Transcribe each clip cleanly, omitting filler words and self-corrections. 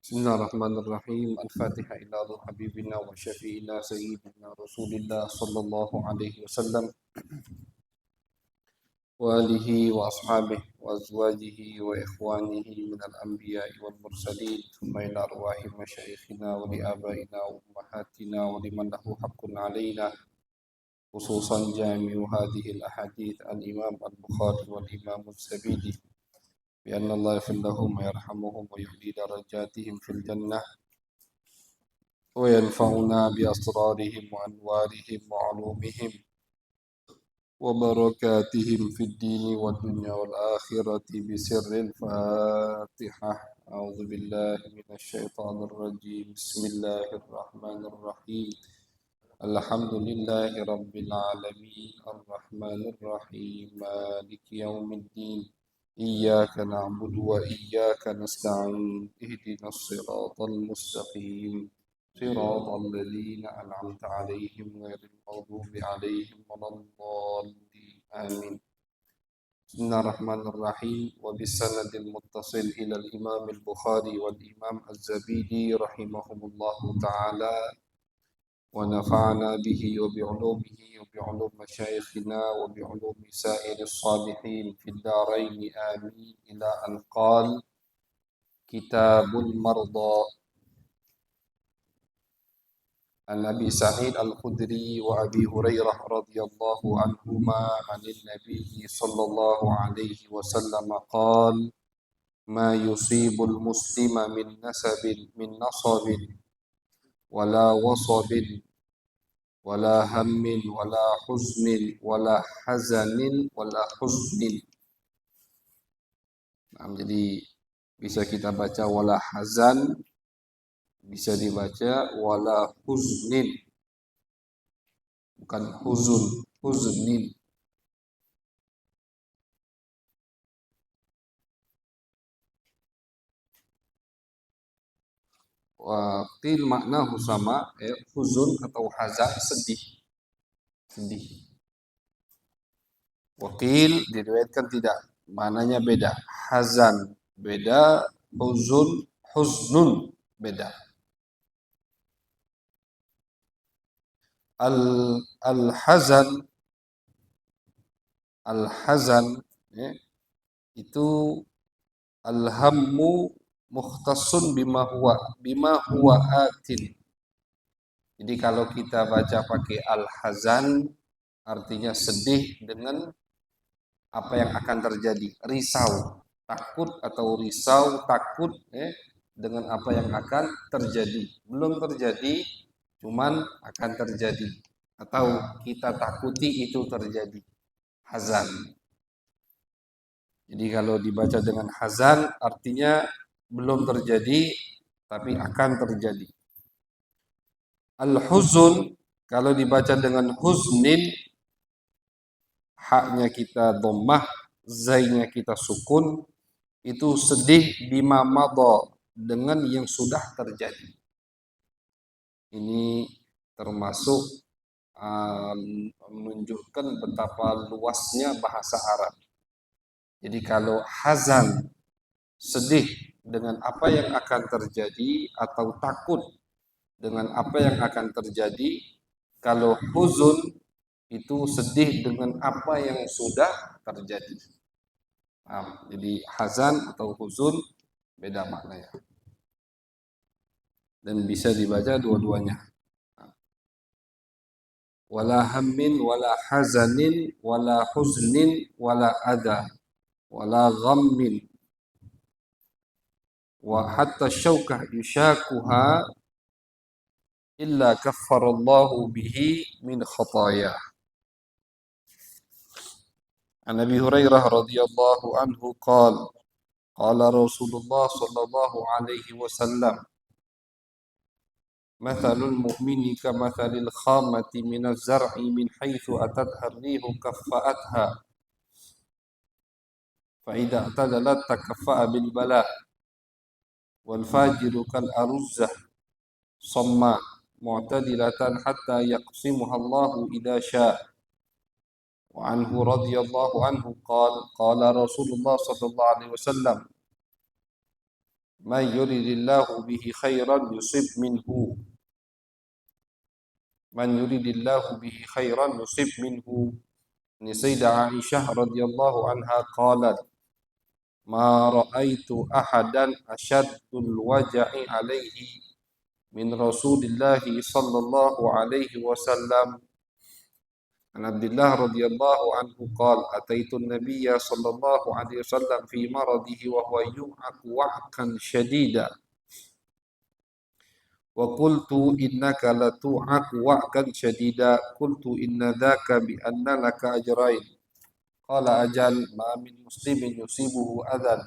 بسم الله الرحمن الرحيم. الفاتحة إلى روح حبيبنا وشفينا سيدنا رسول الله صلى الله عليه وسلم وآله وأصحابه وأزواجه وإخوانه من الأنبياء والمرسلين ثم إلى أرواح مشايخنا ولآبائنا وأمهاتنا ولمن له حق علينا خصوصا جامع هذه الأحاديث الإمام البخاري والإمام الزبيدي بأن الله يغفر لهم ويرحمهم ويعلي درجاتهم في الجنة وينفعنا بأسرارهم وأنوارهم وعلومهم وبركاتهم في الدين والدنيا والآخرة بسر الفاتحة. أعوذ بالله من الشيطان الرجيم. بسم الله الرحمن الرحيم. الحمد لله رب العالمين الرحمن الرحيم مالك يوم الدين إياك نعبد وإياك نستعين اهدنا الصراط المستقيم صراط الذين أنعمت عليهم غير المغضوب عليهم ولا الضالين آمين. بسم الله الرحمن الرحيم. وبالسند المتصل إلى الإمام البخاري والإمام الزبيدي رحمهم الله تعالى ونفعنا به وبعلومه وبعلوم مشايخنا وبعلوم سائر الصالحين في الدارين آمين إلى أن قال: كتاب المرضى. عن أبي سعيد الخدري وأبي هريرة رضي الله عنهما عن النبي صلى الله عليه وسلم قال: ما يصيب المسلم من نصب ولا وصب ولا هم ولا حزن ولا حزن ولا حزن. Nah, jadi bisa kita baca wala hazan, bisa dibaca wala huznin, bukan huzun, huznin. Wakil makna sama, huzun atau hazan sedih, sedih. Wakil diriwayatkan tidak, maknanya beda. Hazan beda, huzun, huznun beda. Al-hazan, al-hazan ya, itu alhammu mukhtassun bima huwa atin. Jadi kalau kita baca pakai al-hazan artinya sedih dengan apa yang akan terjadi, risau, takut atau risau, takut dengan apa yang akan terjadi. Belum terjadi, cuman akan terjadi atau kita takuti itu terjadi. Hazan. Jadi kalau dibaca dengan hazan artinya belum terjadi tapi akan terjadi. Al-huzun kalau dibaca dengan huznin, haknya kita dhammah, zainya kita sukun, itu sedih bima madha, dengan yang sudah terjadi. Ini termasuk menunjukkan betapa luasnya bahasa Arab. Jadi kalau hazan sedih dengan apa yang akan terjadi atau takut dengan apa yang akan terjadi, kalau huzun itu sedih dengan apa yang sudah terjadi. Jadi hazan atau huzun beda maknanya. Dan bisa dibaca dua-duanya. Wala hammin wala hazanin wala huznin wala adha wala ghammin wa hatta syaukah yushakuha illa kaffarallahu bihi min khataya. An Abi Hurairah radhiyallahu anhu qala Rasulullah sallallahu alaihi wasallam: Mathalul mu'mini kamathalil khamati minaz zar'i min haitsu atatha ar-rihu kaffa'atha fa idza atadalat takaffa'a bil bala wal fajiru kal aruzzah samma mu'tadilatan hatta yaqsimuha Allahu idza syaa. Wa anhu radhiyallahu anhu qala Rasulullah sallallahu alaihi wasallam: Man yuridillahu bihi khairan yusib minhu. Man yuridillahu bihi khairan yusib minhu. Ini Sayyidah Aisyah radhiyallahu anha qalat, ma ra'aitu ahadan asyaddul waja'i alaihi min Rasulillahi sallallahu alaihi wasallam. An Abdullah radhiyallahu anhu qala ataitu an-nabiyya sallallahu alaihi wasallam fi maradihi wa huwa yu'aku wa'kan shadida wa qultu innaka latu'aku wa'kan shadida qultu inna dhaka bi anna laka ajrain qala ajal ma min muslimin yusibuhu adhan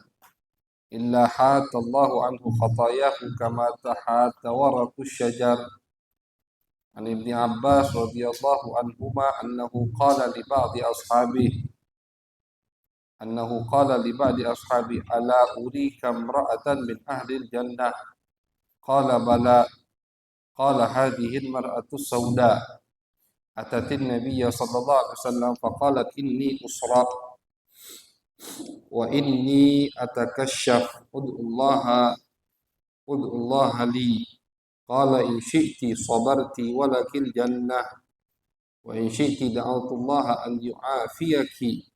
illa hatallahu anhu khatayahu kama tahata waraqu syajar. An Ibni Abbas radhiyallahu anhuma annahu qala li ba'di ashabi ala urika imra'atan min ahli al-jannah qala bala qala hadhihi al-mar'atu sawda atatin nabiyya sallallahu alaihi wasallam faqalat inni usra wa inni atakashaf ud'ullaha li qala in syi'ti sabarti walakil jannah wa in syi'ti da'awtullaha an yu'afiyaki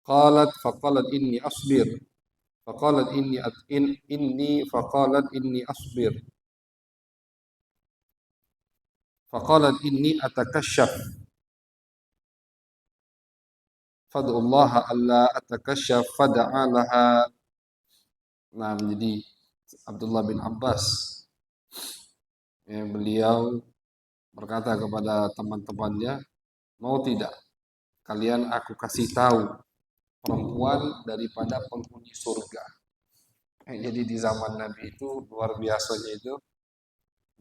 qalat faqalat inni asbir faqalat inni asbir faqalat inni atakashaf fad'ullaha alla atakashaf fada'a laha. Nah, jadi Abdullah bin Abbas beliau berkata kepada teman-temannya, mau tidak kalian aku kasih tahu perempuan daripada penghuni surga. Jadi di zaman Nabi itu luar biasanya itu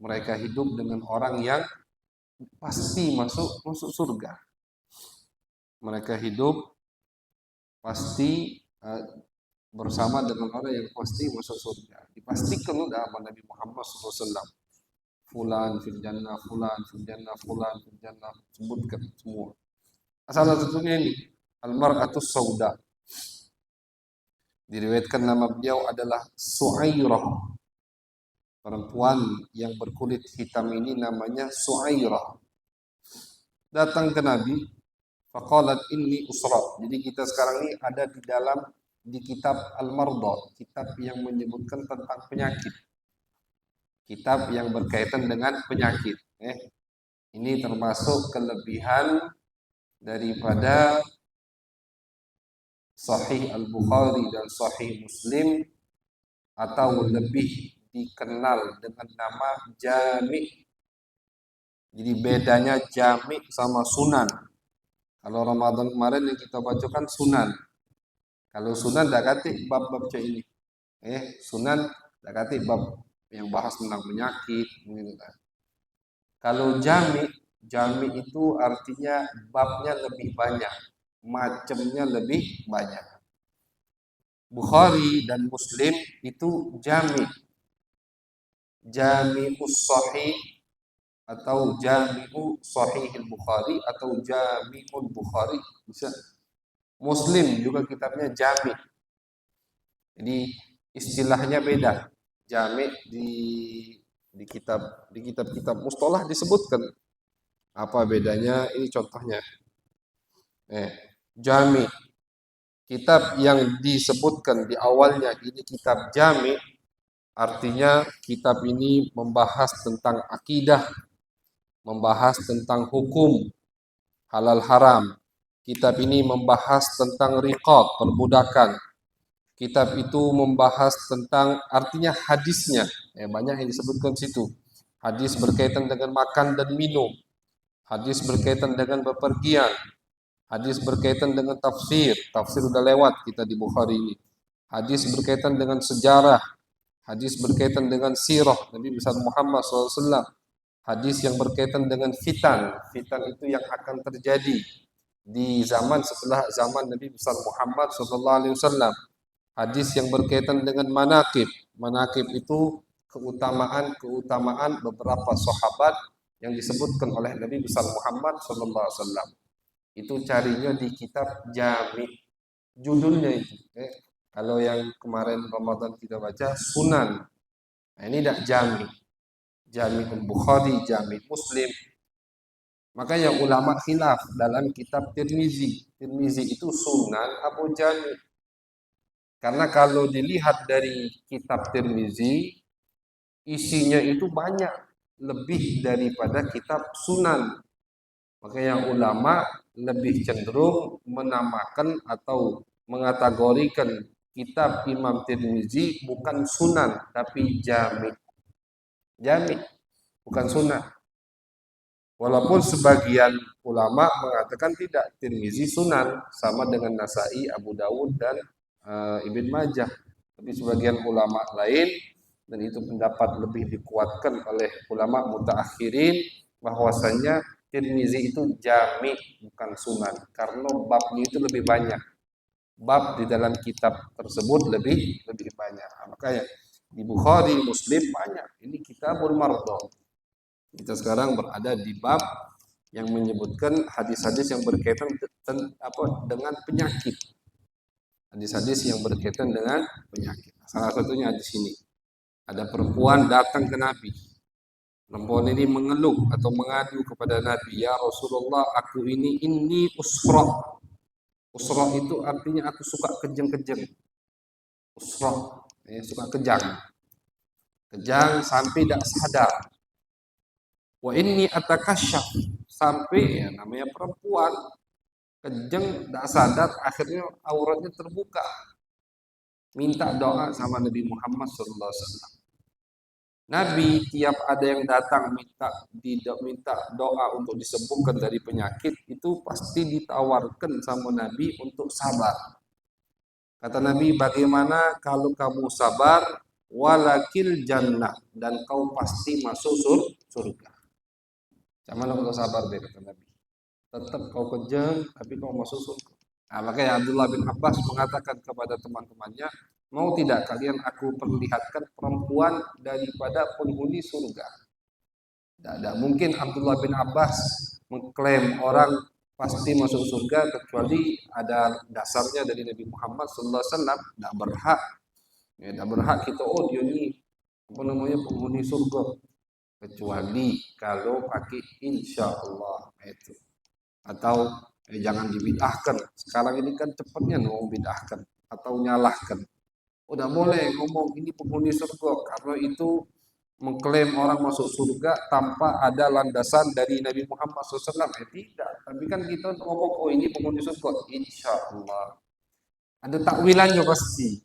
mereka hidup dengan orang yang pasti masuk surga. Mereka hidup pasti bersama dengan orang yang pasti masuk surga. Dipastikan oleh Nabi Muhammad SAW. Fulan fil jannah, fulan fil jannah, fulan fil jannah, sebutkan semua. Salah satunya ini al-mar'atus sauda. Diriwayatkan nama beliau adalah Su'airah. Perempuan yang berkulit hitam ini namanya Su'airah. Datang ke Nabi, faqalat inni usra. Jadi kita sekarang ini ada di kitab Al-Mardah, kitab yang menyebutkan tentang penyakit. Kitab yang berkaitan dengan penyakit. Ini termasuk kelebihan daripada Sahih Al-Bukhari dan Sahih Muslim, atau lebih dikenal dengan nama Jami'. Jadi bedanya Jami' sama Sunan. Kalau Ramadan kemarin yang kita bacakan Sunan. Kalau Sunan dah kata bab-bab macam ini. Sunan dah kata bab yang bahas tentang penyakit. Kalau Jami' itu artinya babnya lebih banyak, macamnya lebih banyak. Bukhari dan Muslim itu Jami'. Jami'us Sahih atau Jami'u Sahihil Bukhari atau Jami'ul Bukhari bisa. Muslim juga kitabnya Jami'. Jadi istilahnya beda. Jami' di kitab mustalah disebutkan. Apa bedanya? Ini contohnya. Jami'. Kitab yang disebutkan di awalnya ini kitab Jami', artinya kitab ini membahas tentang akidah, membahas tentang hukum halal haram. Kitab ini membahas tentang riqaq, perbudakan. Kitab itu membahas tentang artinya hadisnya. Banyak yang disebutkan situ. Hadis berkaitan dengan makan dan minum. Hadis berkaitan dengan bepergian. Hadis berkaitan dengan tafsir. Tafsir sudah lewat kita di Bukhari ini. Hadis berkaitan dengan sejarah. Hadis berkaitan dengan sirah Nabi besar Muhammad SAW. Hadis yang berkaitan dengan fitan. Fitan itu yang akan terjadi di zaman setelah zaman Nabi besar Muhammad SAW. Hadis yang berkaitan dengan manaqib. Manaqib itu keutamaan beberapa sahabat yang disebutkan oleh Nabi besar Muhammad SAW. Itu carinya di kitab Jami'. Judulnya itu. Kalau yang kemarin Ramadan kita baca sunan. Nah, ini tidak jami. Jami Bukhari, jami Muslim. Makanya ulama khilaf dalam kitab Tirmizi. Tirmizi itu sunan atau jami? Karena kalau dilihat dari kitab Tirmizi, isinya itu banyak lebih daripada kitab sunan. Makanya ulama lebih cenderung menamakan atau mengategorikan kitab Imam Tirmizi bukan sunan tapi jami. Jami bukan sunan. Walaupun sebagian ulama mengatakan tidak, Tirmizi sunan sama dengan Nasai, Abu Dawud dan Ibn Majah. Tapi sebagian ulama lain, dan itu pendapat lebih dikuatkan oleh ulama mutaakhirin, bahwasanya Tirmizi itu jami bukan sunan karena babnya itu lebih banyak. Bab di dalam kitab tersebut lebih banyak. Makanya di Bukhari, Muslim banyak. Ini kitabul mardha. Kita sekarang berada di bab yang menyebutkan hadis-hadis yang berkaitan dengan penyakit. Hadis-hadis yang berkaitan dengan penyakit. Salah satunya di sini. Ada perempuan datang ke Nabi. Perempuan ini mengeluh atau mengadu kepada Nabi, "Ya Rasulullah, aku ini usrah." Usrah itu artinya aku suka kejang-kejang. Usrah, suka kejang. Kejang sampai tidak sadar. Wa inni atakasyaf, sampai ya namanya perempuan kejeng tidak sadar akhirnya auratnya terbuka. Minta doa sama Nabi Muhammad SAW. Nabi tiap ada yang datang minta doa untuk disembuhkan dari penyakit itu pasti ditawarkan sama Nabi untuk sabar. Kata Nabi, bagaimana kalau kamu sabar walakil jannah, dan kau pasti masuk surga. Jangan kalau sabar deh, kata Nabi. Tetap kau kejam, tapi kau masuk surga. Nah, makanya Abdullah bin Abbas mengatakan kepada teman-temannya, mau tidak kalian aku perlihatkan perempuan daripada penghuni surga? Tidak mungkin Abdullah bin Abbas mengklaim orang pasti masuk surga kecuali ada dasarnya dari Nabi Muhammad SAW. Tidak berhak, tidak berhak kita dia ini penghuni surga, kecuali kalau pakai insya Allah itu. Atau jangan dibid'ahkan. Sekarang ini kan cepatnya mau bid'ahkan atau nyalahkan. Udah boleh ngomong ini penghuni surga karena itu mengklaim orang masuk surga tanpa ada landasan dari Nabi Muhammad SAW. Tidak. Tapi kan kita ngomong oh ini penghuni surga, insya Allah. Ada takwilannya pasti.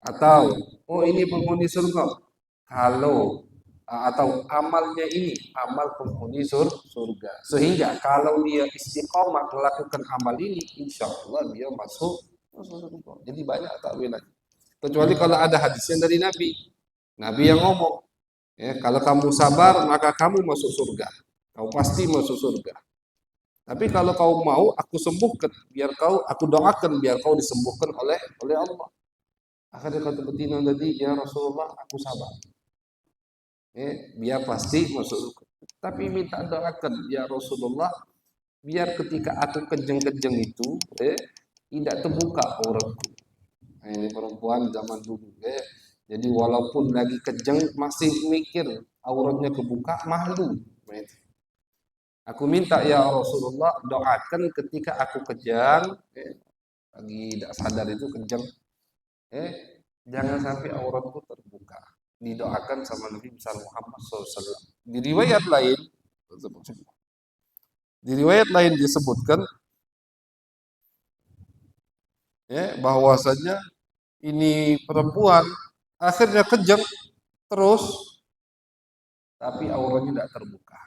Atau oh ini penghuni surga kalau atau amalnya ini amal penghuni surga, sehingga kalau dia istiqomah melakukan amal ini insya Allah dia masuk surga. Jadi banyak takwilan, kecuali kalau ada hadisnya dari Nabi yang ngomong ya, kalau kamu sabar maka kamu masuk surga, kau pasti masuk surga. Tapi kalau kau mau aku sembuhkan, biar aku doakan biar kau disembuhkan oleh Allah. Akhirnya kata betina tadi, ya Rasulullah aku sabar, biar pasti masuk. Tapi minta doakan ya Rasulullah, biar ketika aku kejeng-kejeng itu tidak terbuka auratku. Nah, ini perempuan zaman dulu. Jadi walaupun lagi kejeng masih mikir auratnya kebuka, malu. Aku minta ya Rasulullah doakan ketika aku kejang, lagi tidak sadar itu kejeng, jangan sampai auratku terbuka. Didoakan sama Nabi besar Muhammad SAW. Di riwayat lain disebutkan bahwasanya ini perempuan akhirnya kejang terus, tapi auratnya tidak terbuka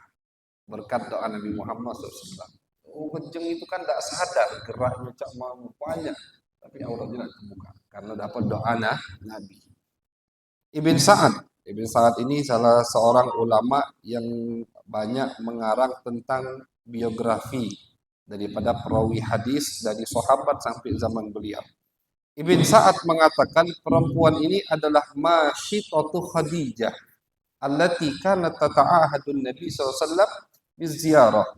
berkat doa Nabi Muhammad SAW. Oh, kejang itu kan tidak sadar, geraknya cak mau banyak, tapi auratnya tidak terbuka karena dapat doa Nabi. Ibn Sa'ad ini salah seorang ulama yang banyak mengarang tentang biografi daripada perawi hadis dari sahabat sampai zaman beliau. Ibn Sa'ad mengatakan perempuan ini adalah Masyitatu Khadijah allati kanat tata'ahadun Nabi SAW biziarah.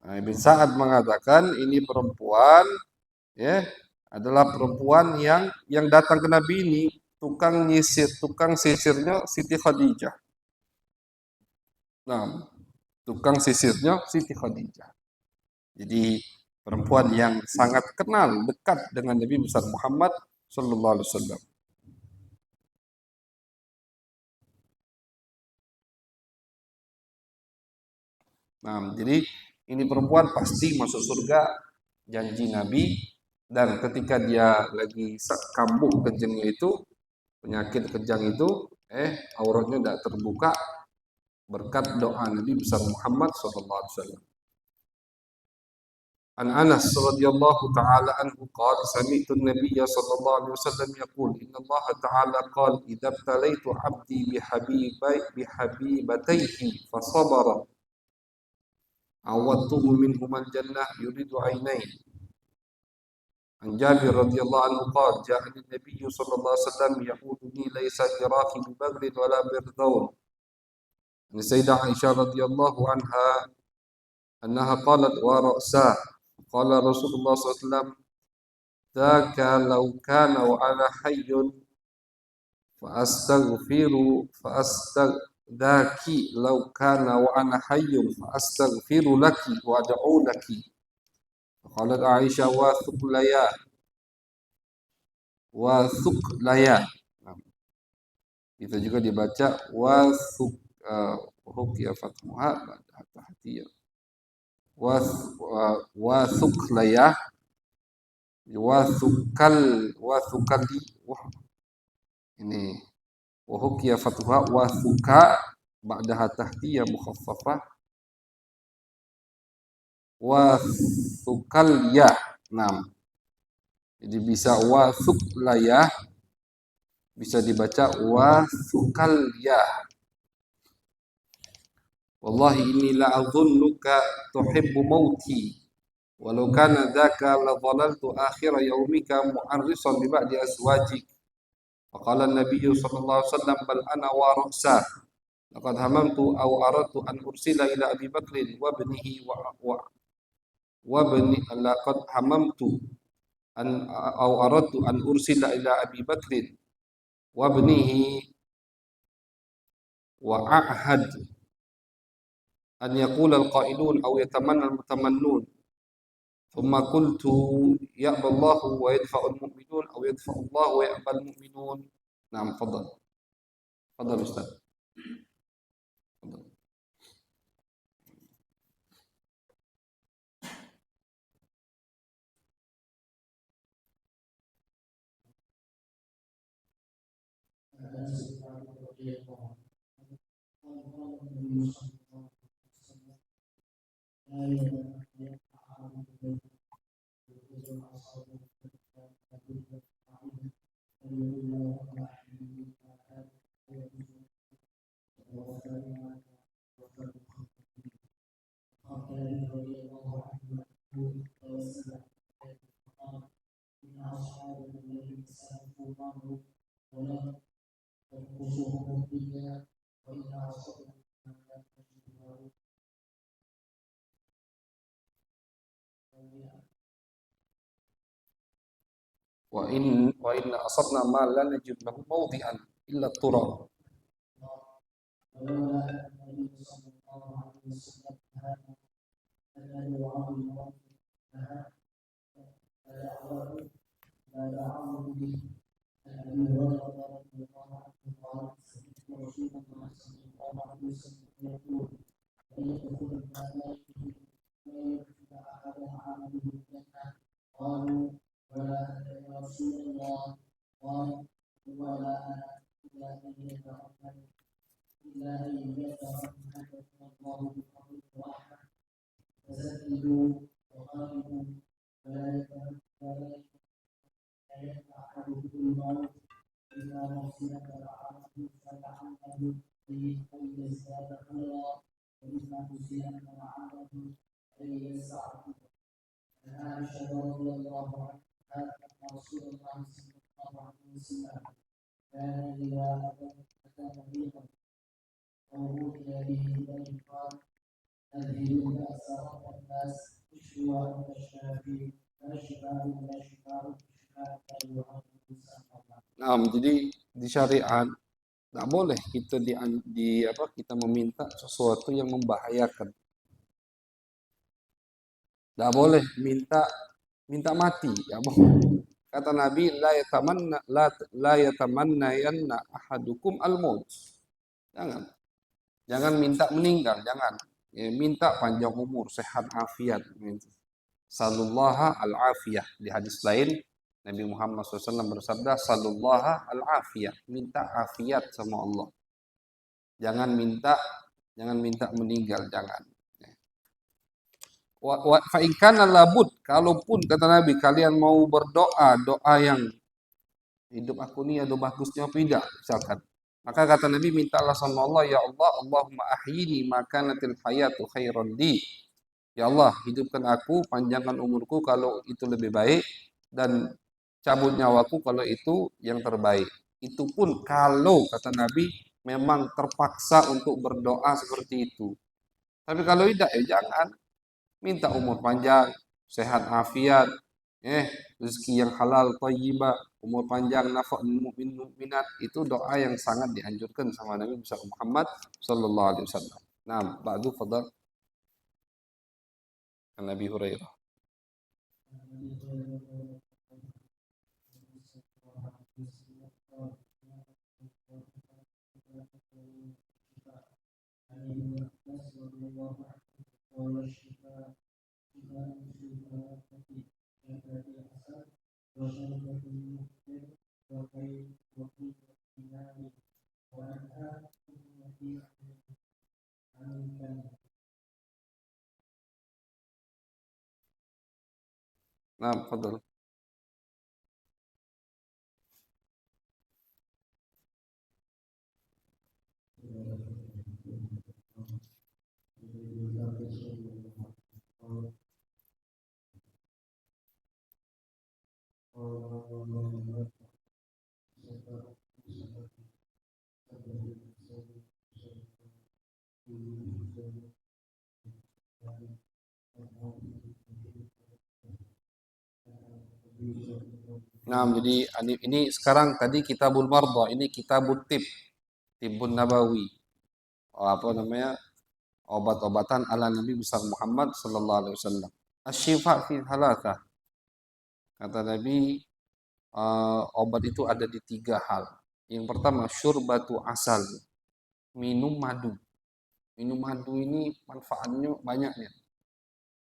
Ibn Sa'ad mengatakan ini perempuan adalah perempuan yang datang ke Nabi ini tukang sisirnya Siti Khadijah. Nah, tukang sisirnya Siti Khadijah. Jadi perempuan yang sangat kenal dekat dengan Nabi besar Muhammad sallallahu alaihi wasallam. Nah, jadi ini perempuan pasti masuk surga, janji Nabi. Dan ketika dia lagi kambuh kejangnya itu, penyakit kejang itu, auratnya tidak terbuka berkat doa Nabi besar Muhammad sallallahu alaihi wasallam. An Anas radhiyallahu taala anhu qala sami'tu an-nabiy sallallahu alaihi wasallam yaqul inna Allah ta'ala qala idza btalaitu 'abdi bihabibatayhi fa sabara awadtuhu minhuma al-jannah yuridu 'ainain. An Jabir radhiyallahu anhu qala ja'ani an-nabiy sallallahu alaihi wasallam yaquluni laysa bi bagrin wala birdhawn. An Sayyidah Aisyah radhiyallahu anha annaha qalat wa ra'sa qala Rasulullah sallallahu alaihi wasallam dzaka law kana wa ana hayyun fa astaghdaki law kana wa ana hayyun fa astaghfiru laki wa ad'u laki. Qalat Aisyah wa thuklaya. Itu juga dibaca wa thuk hukiya fatmuha ba'da tahtiyah. Wa thuklaya wa thukali ini wa hukiya fatmuha wa thuka ba'da tahtiyah mukhaffafah wa thukalya. Nah, jadi bisa wa thuklaya, bisa dibaca wa thukalya. Wallahi inni la adhunnuka tuhibbu mauti walau kana dzaka la dhalaltu akhir yaumika mu'arrisan bi ba'di azwajik. Faqala an-nabiy sallallahu alaihi wasallam bal ana wa ra'sa laqad hamamtu aw aradtu an ursila ila Abi Bakr wa ibnihi wa bani laqad hamamtu an aw aradtu an ursila ila Abi Bakr wa ibnihi wa a'had an yaqula al-qailun aw yatamanna al-mutamannun thumma qultu ya'ba Allahu wa yadfa'u al-mu'minun aw yadfa'u Allahu wa ya'ba al-mu'minun. Naam, fadhal. Fadhal Ustaz. Fadhal. Wa inna asabna ma la najid lahu mawdi'an illa turab. Nah, jadi di syariat nggak boleh kita kita meminta sesuatu yang membahayakan. Nggak boleh minta minta mati. Ya, kata Nabi, la yatamanna yanna ahadukum al-maut. Jangan. Jangan minta meninggal, jangan. Ya, minta panjang umur, sehat afiat. Salullaha al-afiyah. Di hadis lain, Nabi Muhammad SAW bersabda, Salullaha al-afiyah. Minta afiat sama Allah. Jangan minta meninggal, jangan. Fa in kana labud, kalaupun kata Nabi kalian mau berdoa, doa yang hidup aku ini ada bagusnya apa tidak, misalkan. Maka kata Nabi, mintalah sama Allah, ya Allah, Allahumma ahyini makanatil hayatu khairan li. Ya Allah, hidupkan aku, panjangkan umurku kalau itu lebih baik, dan cabut nyawaku kalau itu yang terbaik. Itu pun kalau, kata Nabi, memang terpaksa untuk berdoa seperti itu. Tapi kalau tidak, ya jangan. Minta umur panjang, sehat afiat, eh, rezeki yang halal, thayyibah, umur panjang, nafak mukminat, itu doa yang sangat dianjurkan sama Nabi besar Muhammad sallallahu alaihi wasallam. Nah, ba'du fadal an Nabi Hurairah. Nah, fadal. Nah, jadi ini sekarang tadi Kitabul Marda, ini Kitabut Tib, Tibbun Nabawi. Oh, apa namanya? Obat-obatan ala Nabi besar Muhammad sallallahu alaihi wasallam. Asyifa fi thalatha. Kata Nabi, obat itu ada di tiga hal. Yang pertama, syurbatu asal, minum madu. Minum madu ini manfaatnya banyak ya.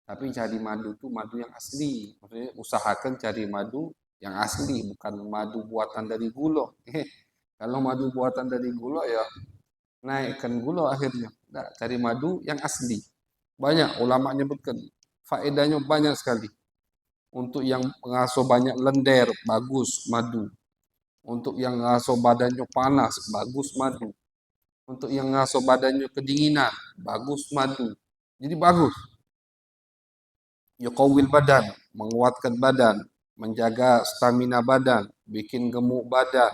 Tapi cari madu itu madu yang asli. Maksudnya usahakan cari madu yang asli, bukan madu buatan dari gula. Kalau madu buatan dari gula ya naikkan gula akhirnya. Nggak, cari madu yang asli. Banyak ulama nyebutkan faedahnya banyak sekali. Untuk yang pengasuh banyak lender, bagus madu. Untuk yang ngasuh badannya panas, bagus madu. Untuk yang ngasuh badannya kedinginan, bagus madu. Jadi bagus. Yuqawwil badan, menguatkan badan, menjaga stamina badan, bikin gemuk badan.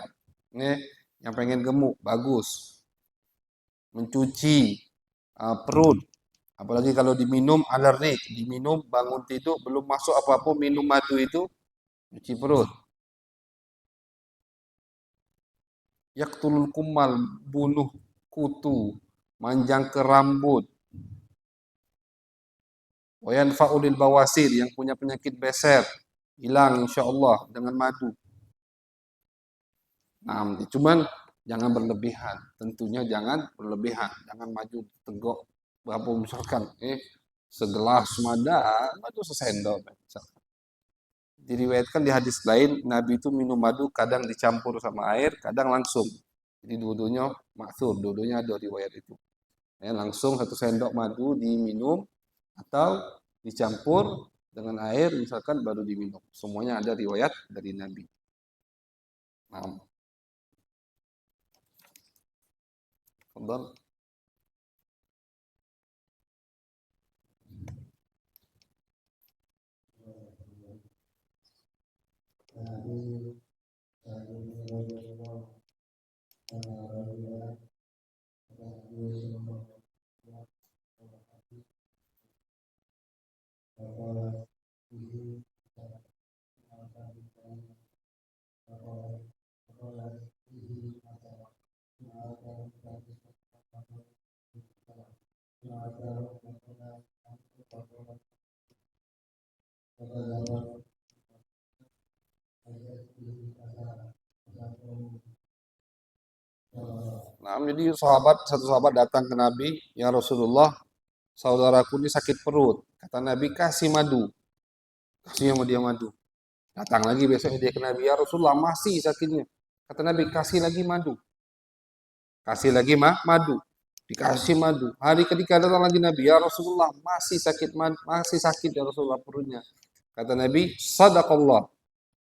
Nih, yang pengen gemuk, bagus. Mencuci perut. Apalagi kalau diminum alergi, diminum bangun tidur belum masuk apa-apa minum madu itu cuci perut. Yaqtulul kumal, bunuh kutu, manjang ke rambut. Wayan faulil bawasir, yang punya penyakit beser, hilang insya Allah dengan madu. Nah, cuman jangan berlebihan. Tentunya jangan berlebihan. Jangan maju tegok berapa misalkan, segelas madu sesendok. Diriwayatkan di hadis lain, Nabi itu minum madu kadang dicampur sama air, kadang langsung. Jadi dua-duanya maksud, dua-duanya ada riwayat itu. Langsung satu sendok madu diminum atau dicampur dengan air misalkan baru diminum. Semuanya ada riwayat dari Nabi. Nah, Nah, jadi satu sahabat datang ke Nabi, ya Rasulullah, saudaraku ini sakit perut. Kata Nabi, kasih madu. Kasih sama dia madu. Datang lagi besok dia ke Nabi, ya Rasulullah masih sakitnya. Kata Nabi, kasih lagi madu. Kasih lagi madu. Dikasih madu. Hari ketiga datang lagi Nabi, ya Rasulullah masih sakit masih sakit ya Rasulullah perutnya. Kata Nabi, sadaqallah.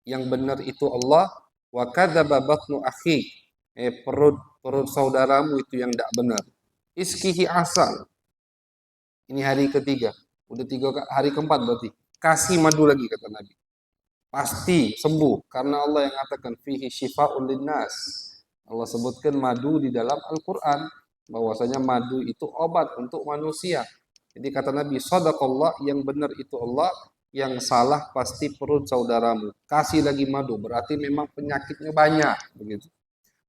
Yang benar itu Allah, wa kadzaba batnu akhi. Perut perut saudaramu itu yang tidak benar. Iskihi asal. Ini hari ketiga. Udah hari keempat berarti. Kasih madu lagi kata Nabi. Pasti sembuh karena Allah yang katakan fihi syifa'un linnas. Allah sebutkan madu di dalam Al-Qur'an bahwasanya madu itu obat untuk manusia. Jadi kata Nabi, sadaqallah, yang benar itu Allah, yang salah pasti perut saudaramu. Kasih lagi madu, berarti memang penyakitnya banyak begitu.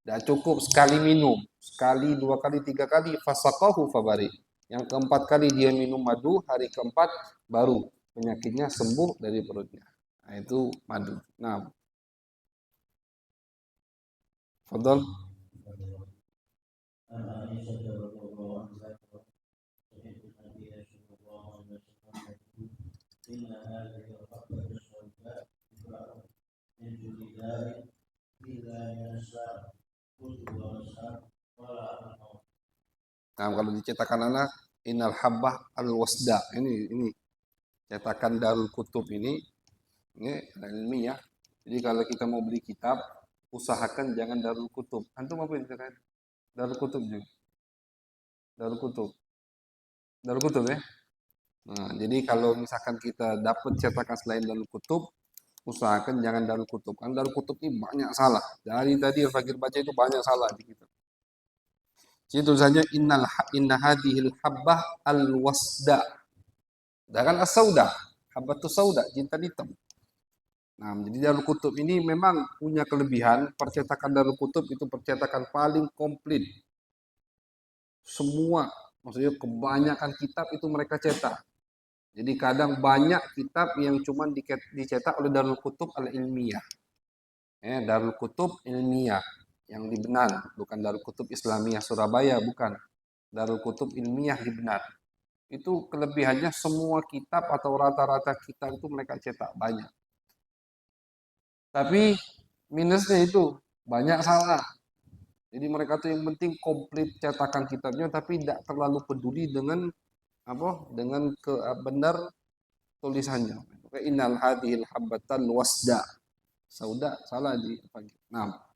Dan cukup sekali minum, sekali, dua kali, tiga kali, fasaqahu fabari. Yang keempat kali dia minum madu, hari keempat baru penyakitnya sembuh dari perutnya. Nah, itu madu. Nah, fadal. Nah, kalau dicetakan anak, Innal Habbah Al-Wasda. Ini cetakan Darul Kutub ini ilmiah. Jadi kalau kita mau beli kitab, usahakan jangan Darul Kutub. Antum apa yang cetakan? Darul Kutub juga. Darul Kutub. Darul Kutub ya. Nah, jadi kalau misalkan kita dapat cetakan selain Darul Kutub, usahakan jangan Darul Kutub. Kan Darul Kutub ini banyak salah. Dari tadi Fakir baca itu banyak salah di kitab. Jadi tulisannya inna hadhil habbah al-wasda. Sedangkan as-sauda, habbatus sauda, jintan hitam. Nah, jadi Darul Kutub ini memang punya kelebihan. Percetakan Darul Kutub itu percetakan paling komplit. Semua, maksudnya kebanyakan kitab itu mereka cetak. Jadi kadang banyak kitab yang cuma dicetak oleh Darul Kutub al-Ilmiyah. Darul Kutub Ilmiyah yang di Benar, bukan Darul Kutub Islamiyah Surabaya, bukan. Darul Kutub Ilmiyah di Benar. Itu kelebihannya semua kitab atau rata-rata kitab itu mereka cetak banyak. Tapi minusnya itu banyak salah. Jadi mereka tuh yang penting komplit cetakan kitabnya tapi tidak terlalu peduli dengan apa? Dengan benar tulisannya. Innal hadhil habbatal wasda. Sauda salah di pagi. Nah, nah,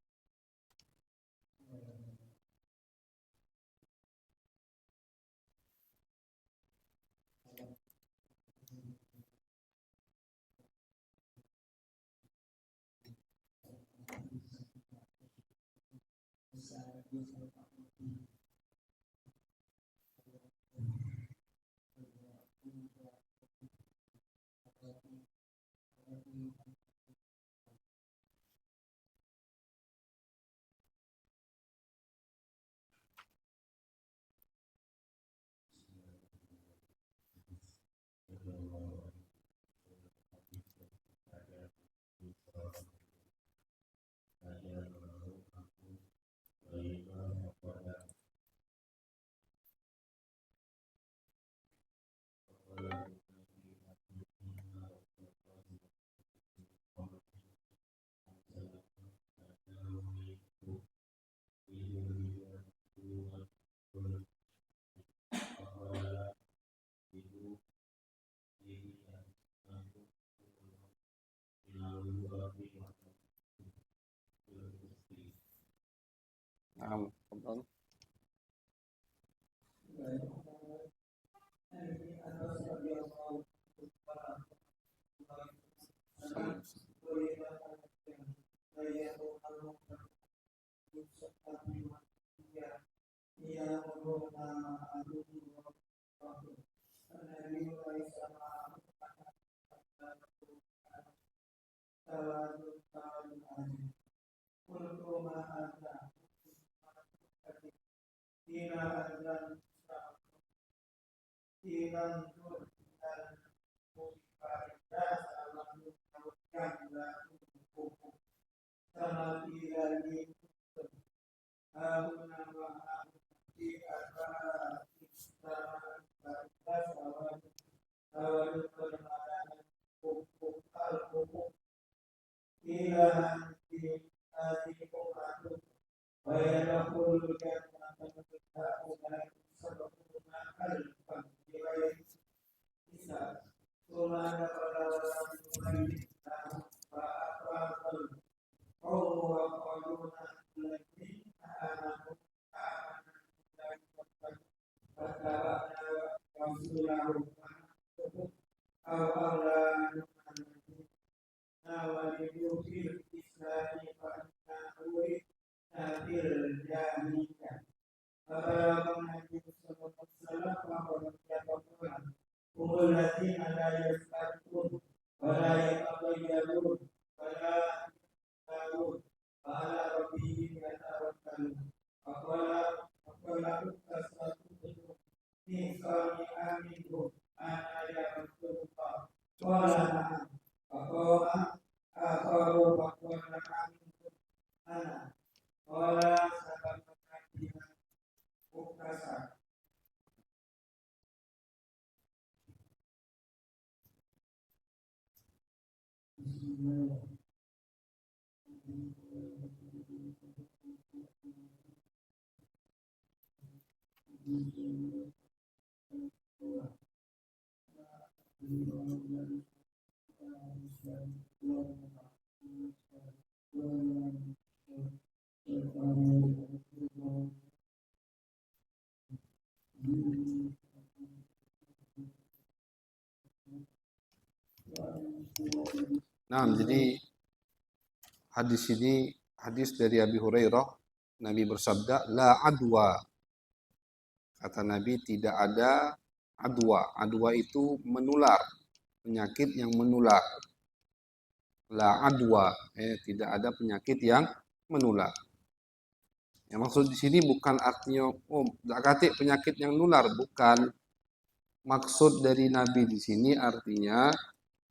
Nah, jadi hadis ini hadis dari Abi Hurairah. Nabi bersabda, la adwa. Kata Nabi, tidak ada adwa. Adwa itu menular, penyakit yang menular. La adwa, tidak ada penyakit yang menular. Yang maksud di sini bukan artinya, oh, katik penyakit yang nular, bukan. Maksud dari Nabi di sini artinya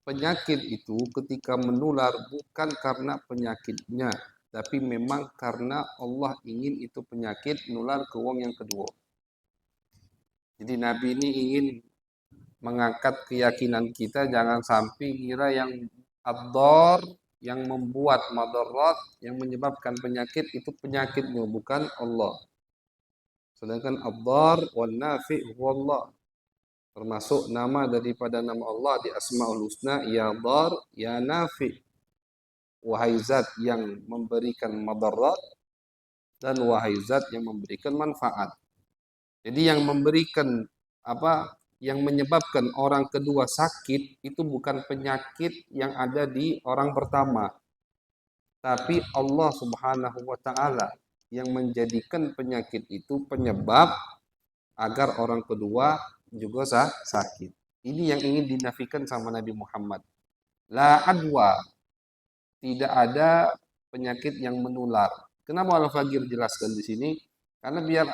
penyakit itu ketika menular bukan karena penyakitnya, tapi memang karena Allah ingin itu penyakit nular ke wong yang kedua. Jadi Nabi ini ingin mengangkat keyakinan kita, jangan sampai kira yang ad-dar, yang membuat madarat, yang menyebabkan penyakit itu penyakitnya, bukan Allah. Sedangkan ad-dar wal nafi huwa Allah. Termasuk nama daripada nama Allah di Asmaul Husna, ya dar, ya nafi. Wahai zat yang memberikan madarat dan wahai zat yang memberikan manfaat. Jadi yang memberikan apa? Yang menyebabkan orang kedua sakit itu bukan penyakit yang ada di orang pertama, tapi Allah Subhanahu wa taala yang menjadikan penyakit itu penyebab agar orang kedua juga sakit. Ini yang ingin dinafikan sama Nabi Muhammad. La adwa, tidak ada penyakit yang menular. Kenapa Al-Faqir jelaskan di sini? Karena biar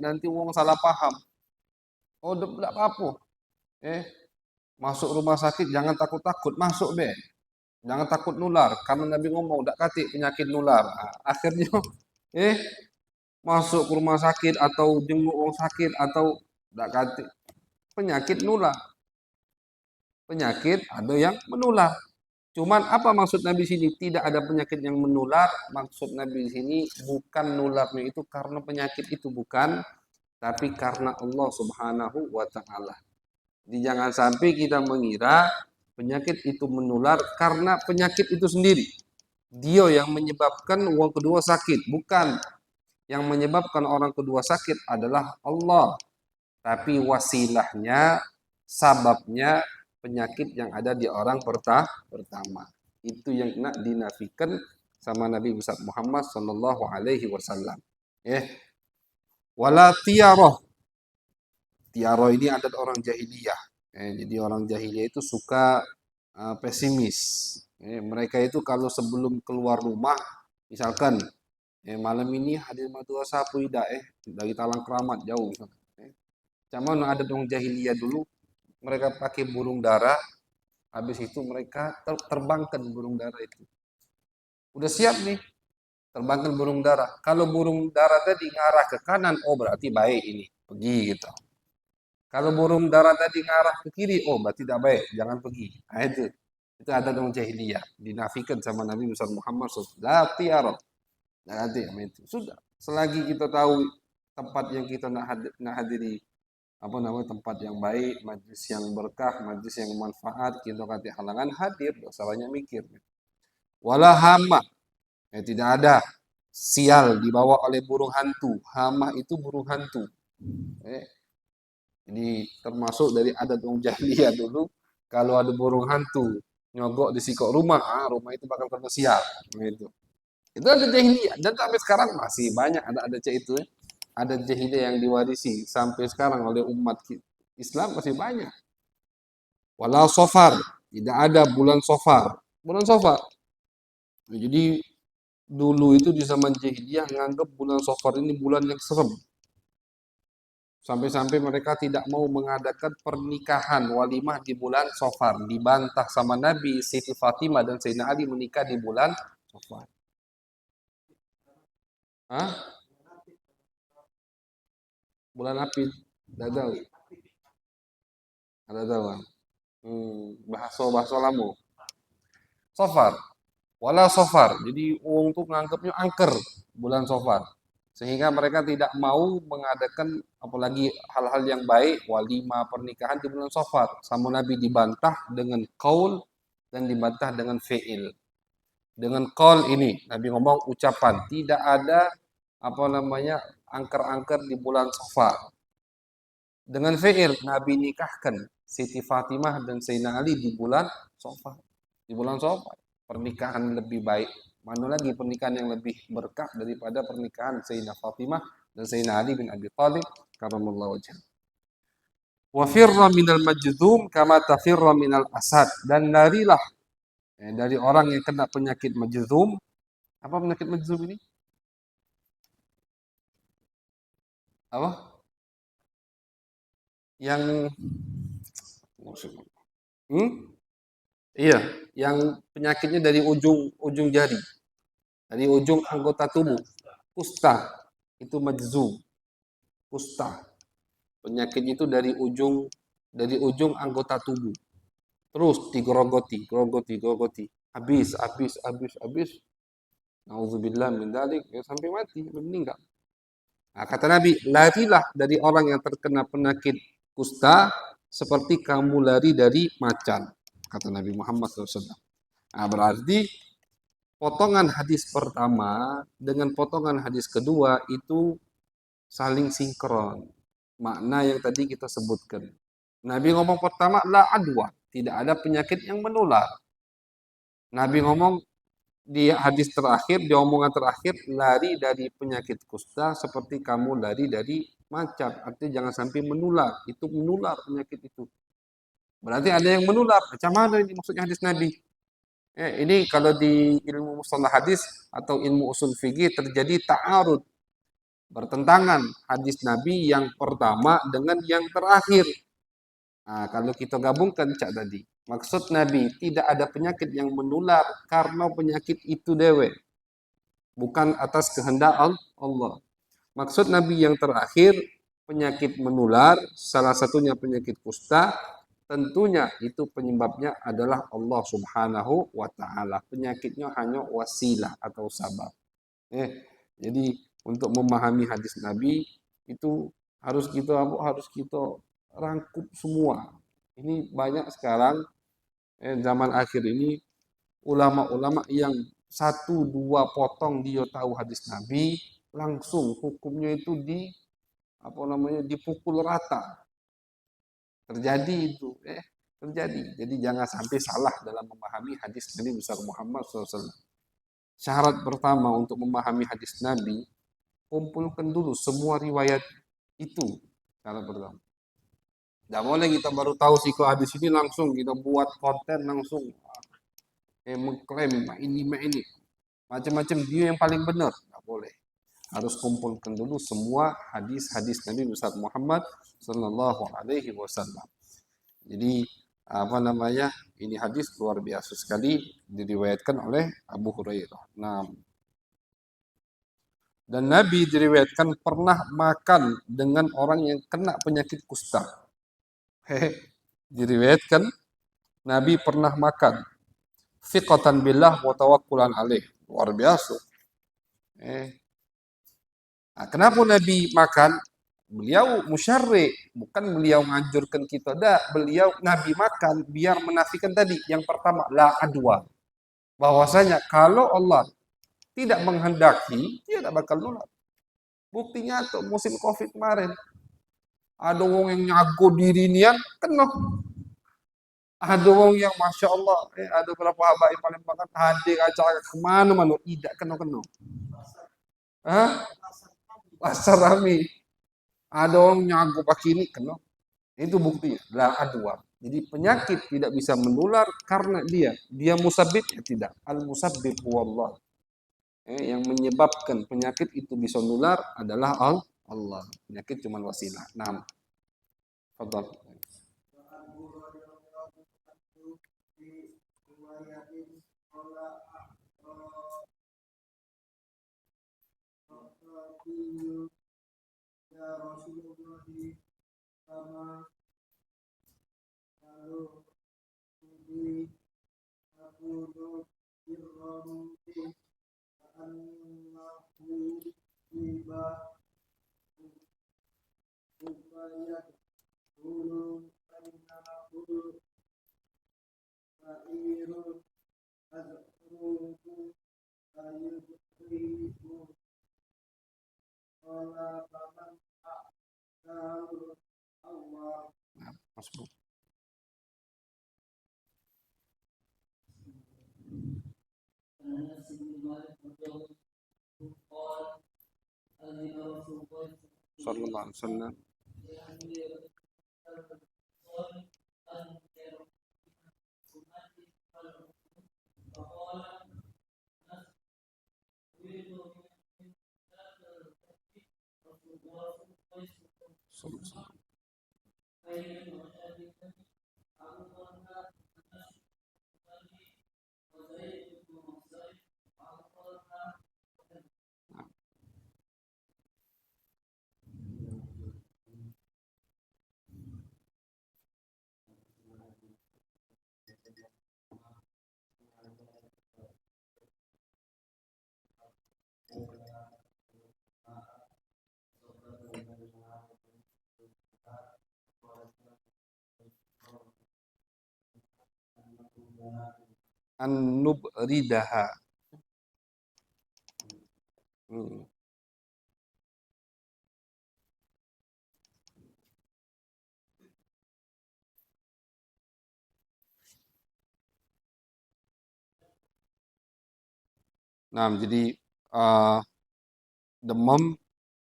nanti wong salah paham. Oh, tidak apa-apa. Masuk rumah sakit jangan takut-takut, masuk be. Jangan takut nular, karena Nabi ngomong tidak katik penyakit nular. Nah, akhirnya masuk ke rumah sakit atau jenguk orang sakit atau tidak katik penyakit nular. Penyakit ada yang menular. Cuman apa maksud Nabi sini? Tidak ada penyakit yang menular. Maksud Nabi sini bukan nularnya itu karena penyakit itu, bukan, tapi karena Allah Subhanahu wa taala. Jadi jangan sampai kita mengira penyakit itu menular karena penyakit itu sendiri. Dia yang menyebabkan orang kedua sakit, bukan. Yang menyebabkan orang kedua sakit adalah Allah. Tapi wasilahnya, sababnya penyakit yang ada di orang pertama. Itu yang nak dinafikan sama Nabi besar Muhammad sallallahu alaihi wasallam. Wala tiyaroh. Tiyaroh ini adat orang jahiliyah. Jadi orang jahiliyah itu suka pesimis. Mereka itu kalau sebelum keluar rumah, misalkan malam ini hadir madua sapu ida dari Talang Keramat jauh. Zaman ada dong jahiliyah dulu, mereka pakai burung dara, habis itu mereka terbangkan burung dara itu. Udah siap nih, terbangkan burung dara. Kalau burung dara tadi ngarah ke kanan, oh berarti baik ini, pergi gitu. Kalau burung dara tadi ngarah ke kiri, oh berarti tidak baik, jangan pergi. Nah, itu ada dong jahiliyah, dinafikan sama Nabi besar Muhammad SAW. La tiarah, nanti itu sudah. Selagi kita tahu tempat yang kita nak hadiri, apa namanya, tempat yang baik, majlis yang berkah, majlis yang manfaat, kita kata halangan hadir, dosa banyak mikir. Wala hama, tidak ada sial dibawa oleh burung hantu. Hama itu burung hantu. Eh, ini termasuk dari adat orang jahiliyah dulu. Kalau ada burung hantu nyogok di sikok rumah, rumah itu bakal kena sial. Itu ada jahiliyah. Dan sampai sekarang masih banyak ada itu. Ada jahiliyah yang diwarisi sampai sekarang oleh umat Islam masih banyak. Walau sofar, tidak ada bulan sofar. Bulan sofar. Jadi dulu itu di zaman jahiliyah menganggap bulan sofar ini bulan yang serem. Sampai-sampai mereka tidak mau mengadakan pernikahan walimah di bulan sofar. Dibantah sama Nabi, Siti Fatimah dan Sayyidina Ali menikah di bulan sofar. Hah? Bulan api. Tidak tahu. Ada tahu. Bahasa lamu. Sofar. Wala sofar. Jadi orang tuh nganggapnya angker bulan sofar. Sehingga mereka tidak mau mengadakan apalagi hal-hal yang baik, walimah pernikahan di bulan sofar. Sama Nabi dibantah dengan qaul dan dibantah dengan fi'il. Dengan qaul ini, Nabi ngomong ucapan. Tidak ada apa namanya angker-angker di bulan sofar. Dengan fi'il, Nabi nikahkan Siti Fatimah dan Sayyidina Ali di bulan sofar. Di bulan sofar. Pernikahan lebih baik. Mana lagi pernikahan yang lebih berkah daripada pernikahan Sayyidina Fatimah dan Sayyidina Ali bin Abi Thalib karamallahu wajhah. Wa firra minal majdzum kama tafirra minal asad, dan larilah dari orang yang kena penyakit majdzum. Apa penyakit majdzum ini? Apa? Yang Iya, yang penyakitnya dari ujung jari, dari ujung anggota tubuh. Kusta, itu majzum. Kusta. Penyakitnya itu dari ujung anggota tubuh. Terus digerogoti. Habis. Nauzubillah min dzalik, ya, sampai mati, meninggal. Nah, kata Nabi, larilah dari orang yang terkena penyakit kusta seperti kamu lari dari macan, kata Nabi Muhammad SAW. Nah, berarti potongan hadis pertama dengan potongan hadis kedua itu saling sinkron. Makna yang tadi kita sebutkan. Nabi ngomong pertama, la adwa, tidak ada penyakit yang menular. Nabi ngomong di hadis terakhir, di omongan terakhir, lari dari penyakit kusta seperti kamu lari dari macan. Artinya jangan sampai menular. Itu menular penyakit itu. Berarti ada yang menular. Macam mana ini maksudnya hadis Nabi? Ini kalau di ilmu mustalah hadis atau ilmu usul fikih terjadi ta'arud, bertentangan hadis Nabi yang pertama dengan yang terakhir. Nah, kalau kita gabungkan cak tadi, maksud Nabi tidak ada penyakit yang menular karena penyakit itu dewe, bukan atas kehendak Allah. Maksud Nabi yang terakhir, penyakit menular, salah satunya penyakit kusta, tentunya itu penyebabnya adalah Allah Subhanahu wa Ta'ala. Penyakitnya hanya wasilah atau sabab. Jadi untuk memahami hadis Nabi itu harus kita rangkup semua. Ini banyak sekarang zaman akhir ini ulama-ulama yang satu dua potong dia tahu hadis Nabi, langsung hukumnya itu dipukul rata. Terjadi itu, terjadi. Jadi jangan sampai salah dalam memahami hadis Nabi besar Muhammad SAW. Syarat pertama untuk memahami hadis Nabi, kumpulkan dulu semua riwayat itu. Syarat pertama. Tidak boleh kita baru tahu kok hadis ini langsung kita buat konten langsung. Mengklaim ini. Macam-macam dia yang paling benar. Tidak boleh. Harus kumpulkan dulu semua hadis-hadis Nabi besar Muhammad Sallallahu Alaihi Wasallam. Jadi apa namanya? Ini hadis luar biasa sekali diriwayatkan oleh Abu Hurairah. Nah, dan Nabi diriwayatkan pernah makan dengan orang yang kena penyakit kusta. Hehe. Diriwayatkan Nabi pernah makan. Fiqatan billah wa tawakkulan alaih. Luar biasa. Nah, kenapa Nabi makan? Beliau musyarri, bukan beliau menganjurkan kita. Beliau Nabi makan biar menafikan tadi. Yang pertama, la adwa. Bahwasanya kalau Allah tidak menghendaki, dia tidak bakal nular. Buktinya tuh musim Covid kemarin. Ada wong yang nyago diri nian, kena. Ada wong yang Masya Allah, ada berapa habaib paling makan hadir acara kemana-mana, tidak kena-kena. Hah? Pasar rame. Ada orang nyago pakai ini kena. Itu buktinya. La adwa. Jadi penyakit tidak bisa menular karena dia. Dia musabib ya tidak. Al musabib huwallah. Yang menyebabkan penyakit itu bisa menular adalah Allah. Penyakit cuma wasilah. Nah, fadhal. Masbuk. Sallallahu alaihi wasallam. An-nubridaha. Nah, jadi demam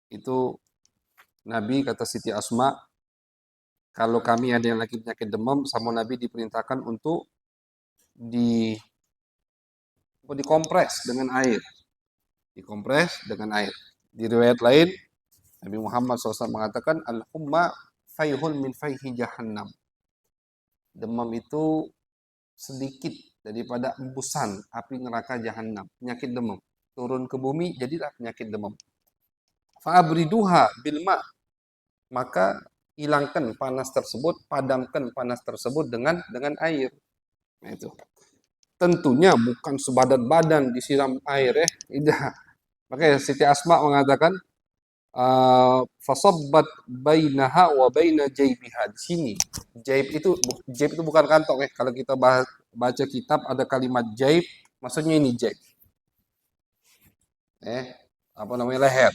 itu Nabi kata Siti Asma, kalau kami ada yang lagi penyakit demam, sama Nabi diperintahkan untuk dikompres dengan air. Dikompres dengan air. Di riwayat lain, Nabi Muhammad SAW mengatakan, Al-humma fayhun min fayhi jahannam. Demam itu sedikit daripada embusan api neraka jahanam. Penyakit demam. Turun ke bumi, jadilah penyakit demam. Fa'abriduha bilma. Maka hilangkan panas tersebut, padamkan panas tersebut dengan air. Nah, itu. Tentunya bukan sebadan-badan disiram air ya. Tidak. Makanya Siti Asma mengatakan fasabbat bainaha wa baina jaibiha. Di sini jaib itu bukan kantong ya. Kalau kita baca kitab ada kalimat jaib, maksudnya ini jaib. Apa namanya leher.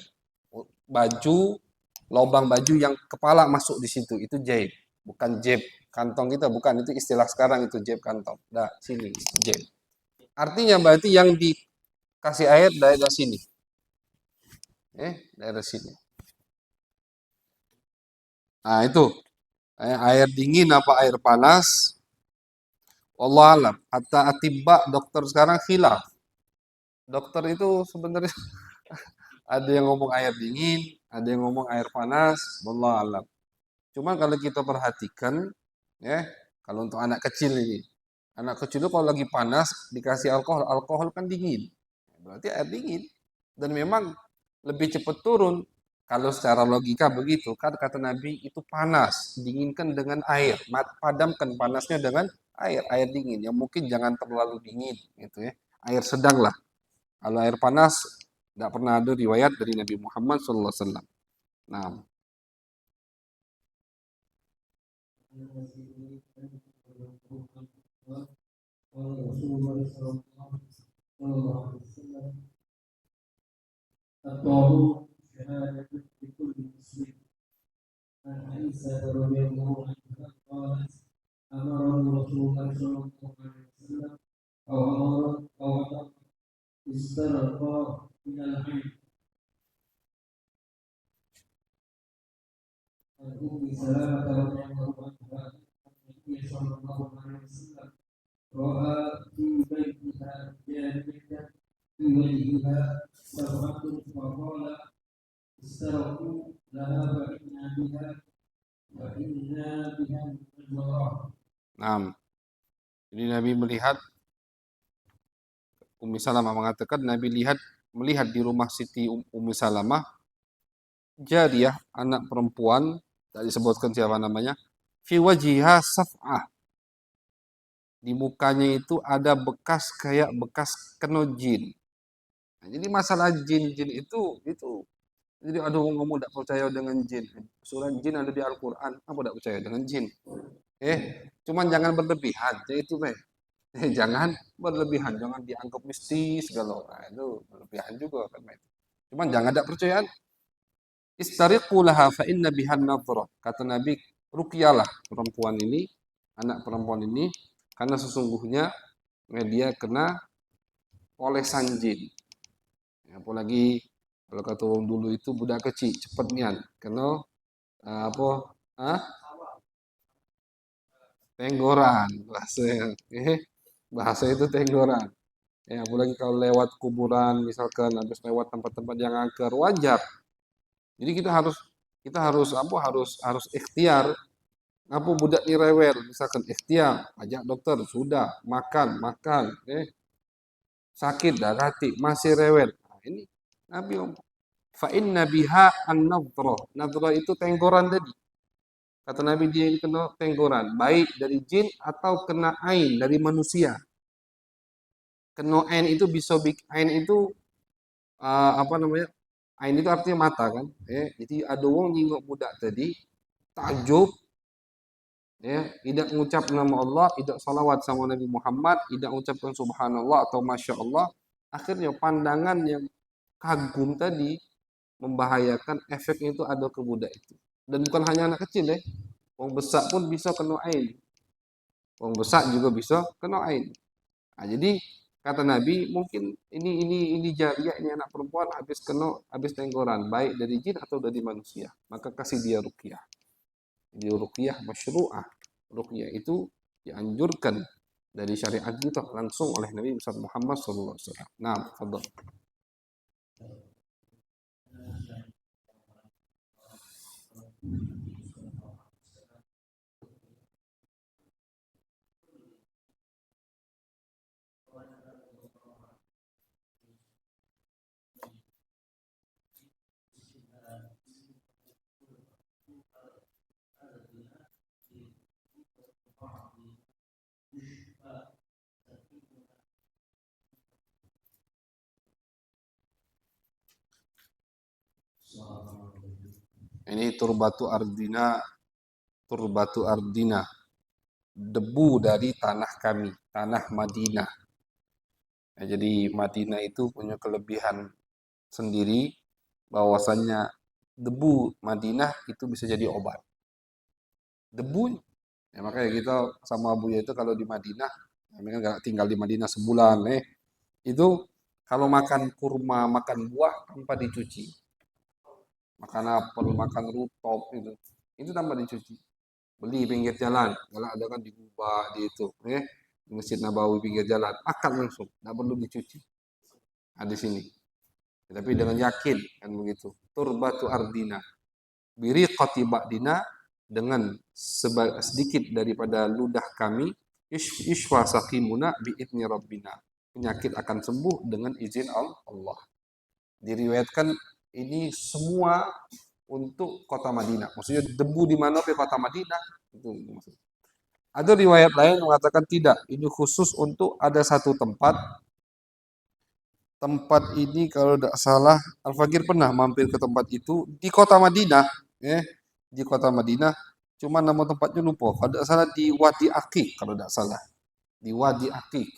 Baju, lubang baju yang kepala masuk di situ itu jaib. Bukan jaib kantong kita, bukan, itu istilah sekarang itu jaib kantong. Nah, sini jaib. Artinya berarti yang dikasih air daerah sini. Daerah sini. Nah, itu. Air dingin apa air panas? Wallah alam. Hatta atibba dokter sekarang khilaf. Dokter itu sebenarnya Ada yang ngomong air dingin, ada yang ngomong air panas, wallahu alam. Cuma kalau kita perhatikan, ya, kalau untuk anak kecil ini, anak kecil itu kalau lagi panas dikasih alkohol, alkohol kan dingin, berarti air dingin, dan memang lebih cepat turun. Kalau secara logika begitu, kan kata Nabi itu panas, dinginkan dengan air, padamkan panasnya dengan air dingin, yang mungkin jangan terlalu dingin, gitu ya, air sedang lah. Kalau air panas, tidak pernah ada riwayat dari Nabi Muhammad SAW. Nah, الطاغوت شهادة لكل مسلم. عن عائشة رضي الله عنها قالت: أمرني رسول الله صلى الله عليه وسلم أو أمر استرقى من العين. عن أم سلمة رضي الله عنها أن النبي صلى الله عليه وسلم رأى في بيتها جارية في وجهها سبعة فقال: استرقوا لها فإنا بها الجراح. nah. Jadi Nabi melihat, Ummi Salamah mengatakan Nabi melihat di rumah Siti Ummi Salamah jariyah, anak perempuan, tak disebutkan siapa namanya, fi wajiha saf'ah, di mukanya itu ada bekas kayak bekas kena jin. Nah, jadi masalah jin-jin itu jadi ada orang ngomong tidak percaya dengan jin. Surah jin ada di Al-Quran, apa tidak percaya dengan jin? Cuman jangan berlebihan, itu jangan berlebihan, jangan dianggap mistis segala. Nah, itu berlebihan juga kan itu. Cuman jangan ada percayaan. Istariqu laha fa inna bihan nadhrah. Kata Nabi, ruqyalah perempuan ini, anak perempuan ini, karena sesungguhnya dia kena olesan jin. Apalagi kalau kata orang dulu itu budak kecil cepet nian kena apa ah tenggoran bahasa itu tenggoran. Apalagi kalau lewat kuburan misalkan habis lewat tempat-tempat yang angker wajar. Jadi kita harus apa harus ikhtiar. Apa budak ni rewel misalkan ikhtiar ajak dokter sudah makan sakit dah hati masih rewel. Nah, ini Nabi fa inna biha an-nadhrah. Nadhrah itu tenggoran tadi. Kata Nabi dia ini kena tenggoran, baik dari jin atau kena ain dari manusia. Kena ain itu bisa ain itu apa namanya? Ain itu artinya mata kan? Jadi ada orang nengok budak tadi takjub, tidak mengucap nama Allah, tidak salawat sama Nabi Muhammad, tidak mengucapkan subhanallah atau masya Allah. Akhirnya pandangan yang kagum tadi membahayakan, efeknya itu ada ke budak itu. Dan bukan hanya anak kecil orang besar pun bisa kena ain. Orang besar juga bisa kena ain. Nah, jadi kata Nabi mungkin ini jariah, ini anak perempuan habis tenggoran baik dari jin atau dari manusia. Maka kasih dia ruqyah. Jadi ruqyah masyru'ah. Ruqyah itu dianjurkan dari syariat kita langsung oleh Nabi Muhammad SAW. Nah, fadhal. Ini turbatu ardina, debu dari tanah kami, tanah Madinah. Jadi Madinah itu punya kelebihan sendiri, bahwasannya debu Madinah itu bisa jadi obat. Debu, makanya kita sama Buya itu kalau di Madinah, mereka nggak tinggal di Madinah sebulan, itu kalau makan kurma, makan buah tanpa dicuci, makan apel, makan rutop itu tanpa dicuci. Beli pinggir jalan, kalau ada kan di Kubah di itu, di Masjid Nabawi pinggir jalan, makan langsung, nggak perlu dicuci. Nah, di sini. Tapi dengan yakin kan begitu. Turbatu ardina biriqati ba'dina, dengan sedikit daripada ludah kami, ishwa saqimuna bi'idni rabbina, penyakit akan sembuh dengan izin Allah. Diriwayatkan ini semua untuk kota Madinah. Maksudnya debu di mana ke kota Madinah itu maksudnya. Ada riwayat lain mengatakan tidak, ini khusus untuk ada satu tempat. Tempat ini kalau tidak salah Al-Fakir pernah mampir ke tempat itu di kota Madinah, ya, di kota Madinah. Cuma nama tempatnya lupa. Kalau tidak salah di Wadi Aqiq, kalau tidak salah di Wadi Aqiq,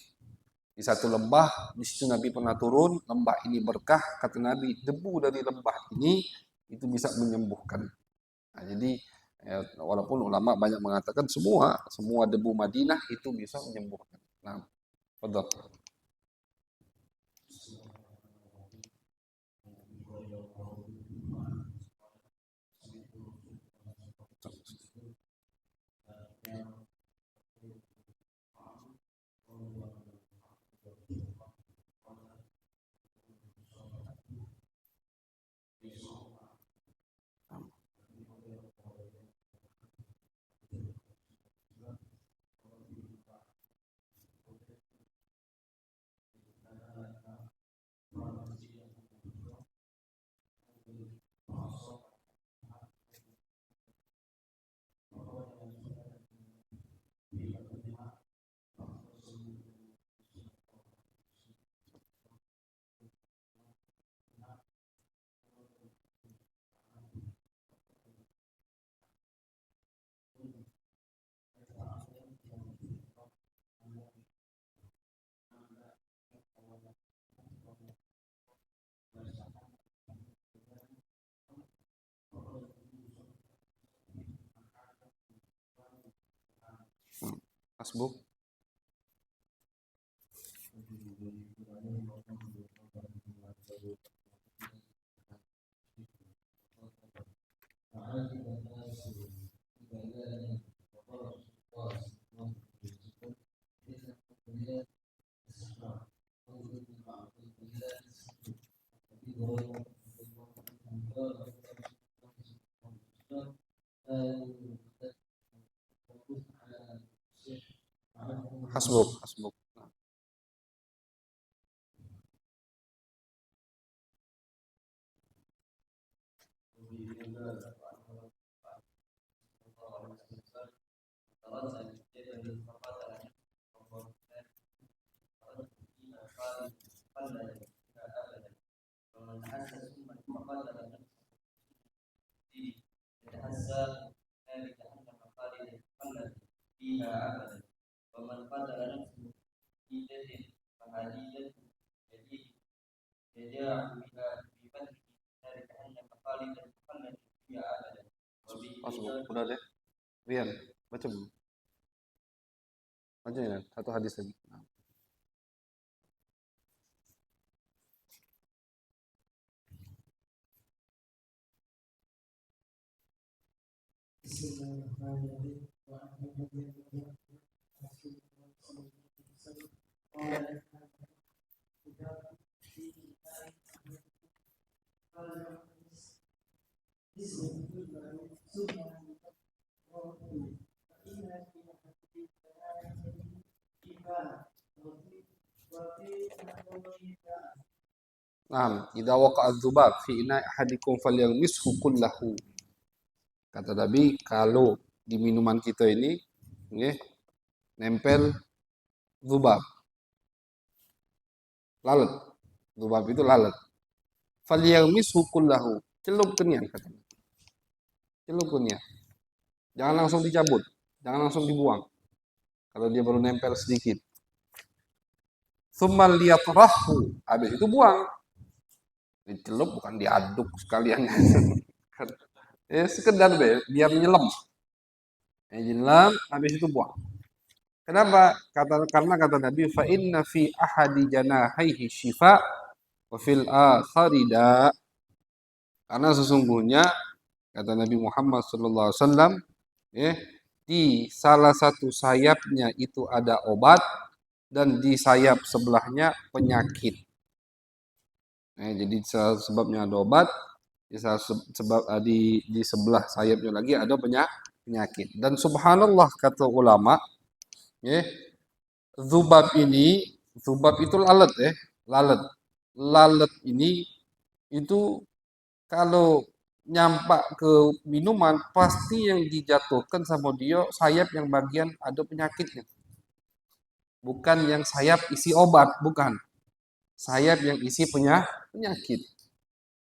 di satu lembah. Di situ Nabi pernah turun. Lembah ini berkah, kata Nabi. Debu dari lembah ini itu bisa menyembuhkan. Nah, jadi walaupun ulama banyak mengatakan semua debu Madinah itu bisa menyembuhkan. Nah, betul. Masbuk. Hasbuk, hasbuk. Hasbuk. Udah deh. Rian, baca belum? Baca ya, satu hadis lagi. Naam, idza waqa'a dzubab fi ina'i ahadikum falyaghmishu kullahu. Kata Nabi, kalau di minuman kita ini nggih nempel dzubab, lalat. Dzubab itu lalat. Falyaghmishu kullahu. Celup kenian kata Nabi. Celup kenian. Jangan langsung dicabut, jangan langsung dibuang. Kalau dia baru nempel sedikit. Tsumma liyatrahu. Habis itu buang. Dicelup bukan diaduk sekalian. Sekedar biar nyelam. Nyelam, habis itu buang. Kenapa? Karena kata Nabi, fa inna fi ahadi janahaihi syifa wa fil akhari da. Karena sesungguhnya kata Nabi Muhammad sallallahu alaihi wasallam, di salah satu sayapnya itu ada obat dan di sayap sebelahnya penyakit. Jadi sebabnya ada obat, di sebelah sayapnya lagi ada penyakit. Dan subhanallah kata ulama, ya, zubab itu lalat ya, lalat. Lalat ini itu kalau nyampak ke minuman pasti yang dijatuhkan sama dia sayap yang bagian ada penyakitnya. Bukan yang sayap isi obat, bukan. Sayap yang isi penyakit.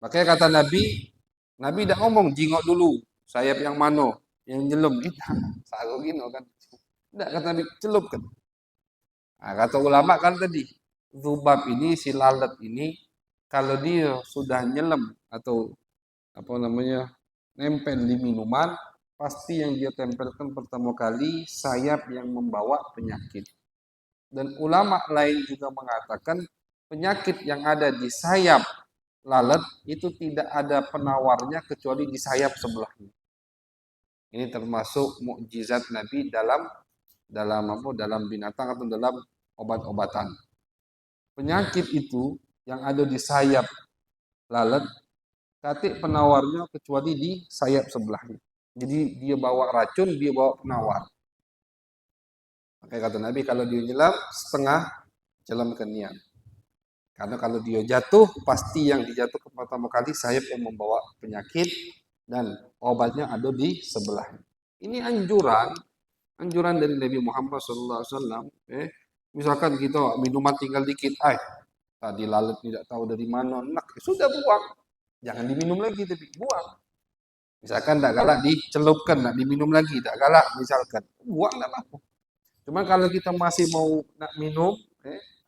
Makanya kata Nabi, Nabi tidak ngomong jingok dulu, sayap yang mano, yang nyelam. Sago gino kan. Tidak, kata Nabi, celup kan. Nah, kata ulama kan tadi, zubab ini, si lalat ini, kalau dia sudah nyelam atau apa namanya nempel di minuman, pasti yang dia tempelkan pertama kali sayap yang membawa penyakit. Dan ulama lain juga mengatakan penyakit yang ada di sayap lalat itu tidak ada penawarnya kecuali di sayap sebelahnya. Ini termasuk mukjizat Nabi dalam binatang atau dalam obat-obatan. Penyakit itu yang ada di sayap lalat, katik penawarnya kecuali di sayap sebelahnya. Jadi dia bawa racun, dia bawa penawar. Makanya kata Nabi kalau dia nyelam setengah celam kenian. Karena kalau dia jatuh, pasti yang dijatuhkan pertama kali sayap yang membawa penyakit dan obatnya ada di sebelahnya. Ini anjuran dari Nabi Muhammad SAW. Misalkan kita minuman tinggal dikit, tadi lalat tidak tahu dari mana, sudah buang. Jangan diminum lagi, tapi buang. Misalkan tidak galak dicelupkan, tidak diminum lagi, tidak galak misalkan, buang tidak apa-apa. Cuma kalau kita masih mau nak minum,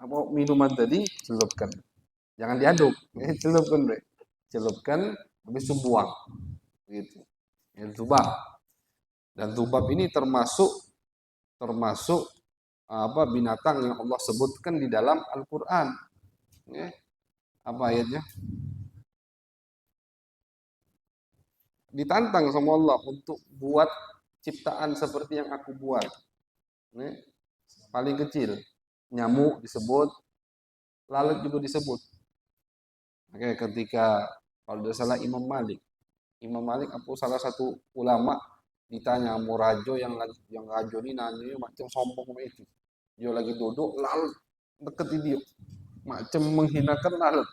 apa minuman tadi, celupkan. Jangan diaduk, celupkan, celupkan, habis itu buang, gitu. Zubab. Dan zubab ini termasuk apa binatang yang Allah sebutkan di dalam Al-Quran. Apa ayatnya? Ditantang sama Allah untuk buat ciptaan seperti yang aku buat. Paling kecil, nyamuk disebut, lalat juga disebut. Oke, ketika kalau tidak salah Imam Malik apa salah satu ulama ditanya mau rajo yang rajo ini nanya macam sombong itu. Dia lagi duduk lalat deket dia, macam menghinakan lalat.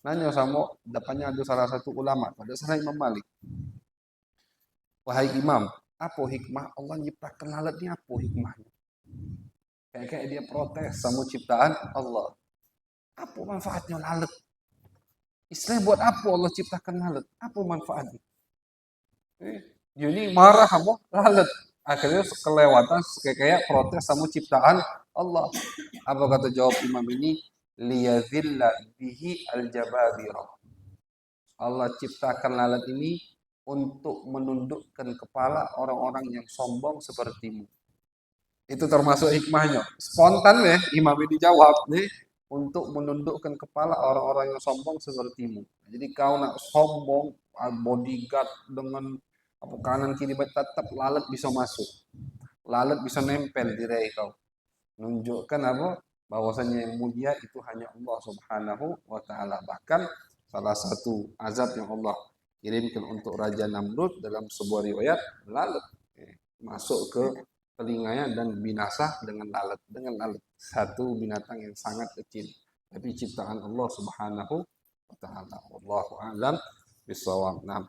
Nanya sama depannya ada salah satu ulama, pada salah Imam Malik. Wahai Imam, apa hikmah Allah menciptakan lalat ini, apa hikmahnya? Kayak dia protes sama ciptaan Allah. Apa manfaatnya lalat? Istilahnya buat apa Allah ciptakan lalat? Apa manfaatnya? Dia ini marah sama lalat. Akhirnya kelewatan kayak protes sama ciptaan Allah. Apa kata jawab Imam ini? Liyadzilla bihi al-jababira. Allah ciptakan lalat ini untuk menundukkan kepala orang-orang yang sombong sepertimu. Itu termasuk hikmahnya. Spontan ya, Imam ini jawab nih, untuk menundukkan kepala orang-orang yang sombong sepertimu. Jadi kau nak sombong, bodyguard dengan apa kanan kiri tetap lalat bisa masuk. Lalat bisa nempel di diri kau. Menunjukkan apa? Bahwasanya yang mulia itu hanya Allah Subhanahu wa taala. Bahkan salah satu azab yang Allah kirimkan untuk Raja Namrud dalam sebuah riwayat, lalat masuk ke telinganya dan binasa dengan lalat. Satu binatang yang sangat kecil, tapi ciptaan Allah Subhanahu wa taala. Wallahu a'lam bishawab. Nah,